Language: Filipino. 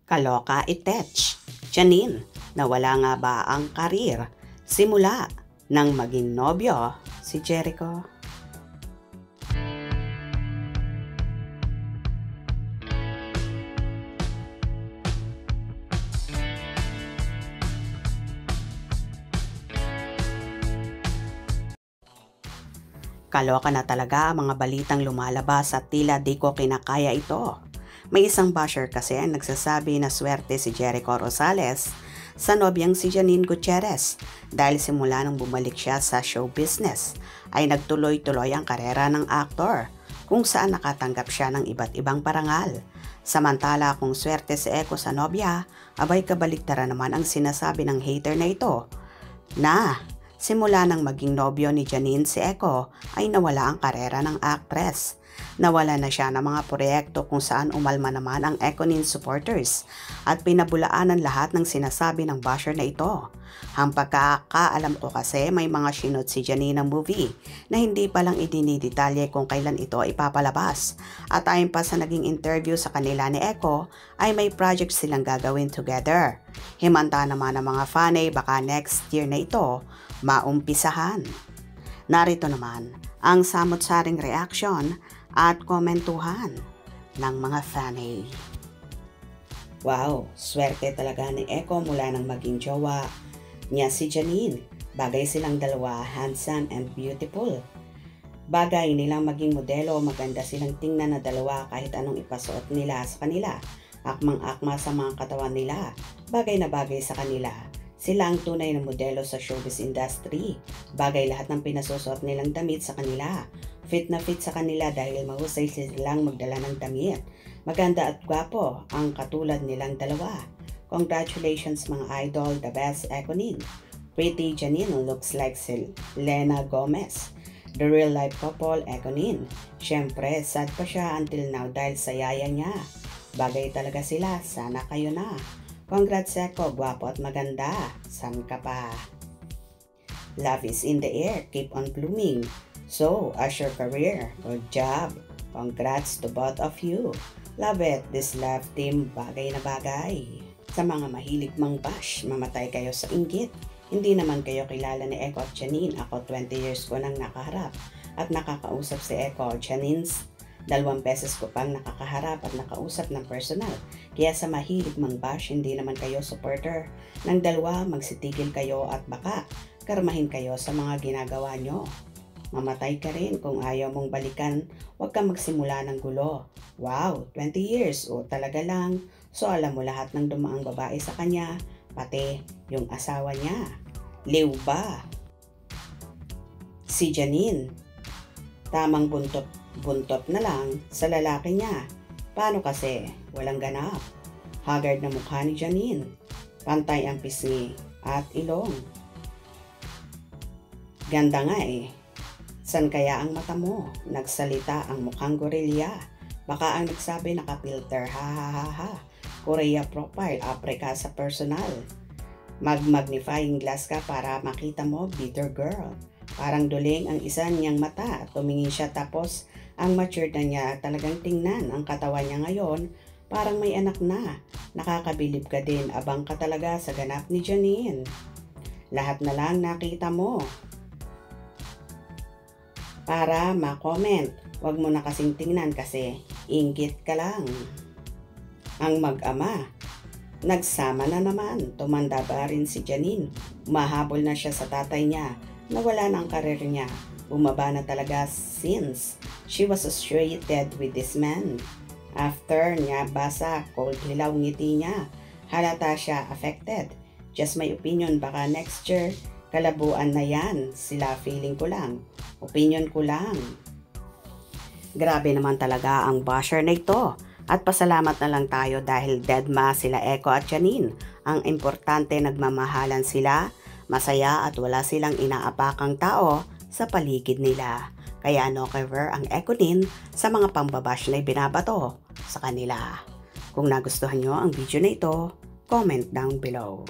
Kaloka itech. Janine, nawala nga ba ang karir simula nang maging nobyo si Jericho? Kaloka na talaga ang mga balitang lumalabas at tila di ko kinakaya ito. May isang basher kasi ang nagsasabi na swerte si Jericho Rosales sa nobyang si Janine Gutierrez dahil simula nang bumalik siya sa show business ay nagtuloy-tuloy ang karera ng aktor kung saan nakatanggap siya ng iba't ibang parangal. Samantala kung swerte si Eco sa nobya, abay kabaliktaran naman ang sinasabi ng hater na ito na simula nang maging nobyo ni Janine si Eco ay nawala ang karera ng actress. Nawala na siya ng mga proyekto kung saan umalma naman ang Econin supporters at pinabulaan ang lahat ng sinasabi ng basher na ito. Ang pagkakaalam ko kasi may mga sinot si Janine ng movie na hindi palang idinidetalye kung kailan ito ipapalabas. At ayon pa sa naging interview sa kanila ni Eco ay may project silang gagawin together. Himanta naman ng mga fanay baka next year na ito maumpisahan. Narito naman ang samot-saring reaction at komentuhan ng mga fanay. Wow, swerte talaga ni Eco mula nang maging jowa niya si Janine. Bagay silang dalawa, handsome and beautiful. Bagay nilang maging modelo, maganda silang tingnan na dalawa kahit anong ipasuot nila sa kanila. Akmang-akma sa mga katawan nila, bagay na bagay sa kanila. Sila ang tunay na modelo sa showbiz industry. Bagay lahat ng pinasusuot nilang damit sa kanila. Fit na fit sa kanila dahil mahusay silang magdala ng damit. Maganda at gwapo ang katulad nilang dalawa. Congratulations mga idol, the best Econin. Pretty Janine looks like Selena Gomez. The real life couple Econin. Syempre sad pa siya until now dahil sa yaya niya. Bagay talaga sila, sana kayo na. Congrats Eco, gwapo at maganda. San ka pa? Love is in the air, keep on blooming. So, as your career, good job. Congrats to both of you. Love it, this love team, bagay na bagay. Sa mga mahilig mang bash, mamatay kayo sa inggit. Hindi naman kayo kilala ni Eco at Janine. Ako 20 years ko nang nakaharap at nakakausap si Eco. Janine's 2 beses ko pang nakakaharap at nakausap ng personal. Kaya sa mahilig mang bash, hindi naman kayo supporter ng dalawa, magsitigil kayo at baka karmahin kayo sa mga ginagawa nyo. Mamatay ka rin kung ayaw mong balikan, huwag kang magsimula ng gulo. Wow, 20 years, o talaga lang. So alam mo lahat ng dumaang babae sa kanya, pati yung asawa niya. Liw ba? Si Janine, tamang buntot na lang sa lalaki niya. Paano kasi? Walang ganap. Haggard na mukha ni Janine. Pantay ang pisngi at ilong. Ganda nga eh. San kaya ang mata mo? Nagsalita ang mukhang gorilya. Baka ang nagsabi nakapilter. Ha ha ha ha. Korea profile, Africa sa personal. Mag-magnifying glass ka para makita mo, bitter girl. Parang duling ang isa niyang mata. Tumingin siya tapos ang matured na niya talagang tingnan ang katawan niya ngayon. Parang may anak na. Nakakabilib ka din, abang ka talaga sa ganap ni Janine. Lahat na lang nakita mo. Para ma-comment, wag mo na kasing tingnan kasi inggit ka lang. Ang mag-ama, nagsama na naman. Tumanda ba rin si Janine? Umahabol na siya sa tatay niya. Nawala na ang karir niya. Bumaba na talaga since she was frustrated with this man. After niya basa, cold hilaw ngiti niya. Halata siya affected. Just my opinion, baka next year, kalabuan na yan. Sila feeling ko lang. Opinion ko lang. Grabe naman talaga ang basher na ito. At pasalamat na lang tayo dahil deadma sila Eco at Janine. Ang importante nagmamahalan sila, masaya at wala silang inaapakang tao sa paligid nila. Kaya no cover ang Econin sa mga pambabash na ibinabato sa kanila. Kung nagustuhan nyo ang video na ito, comment down below.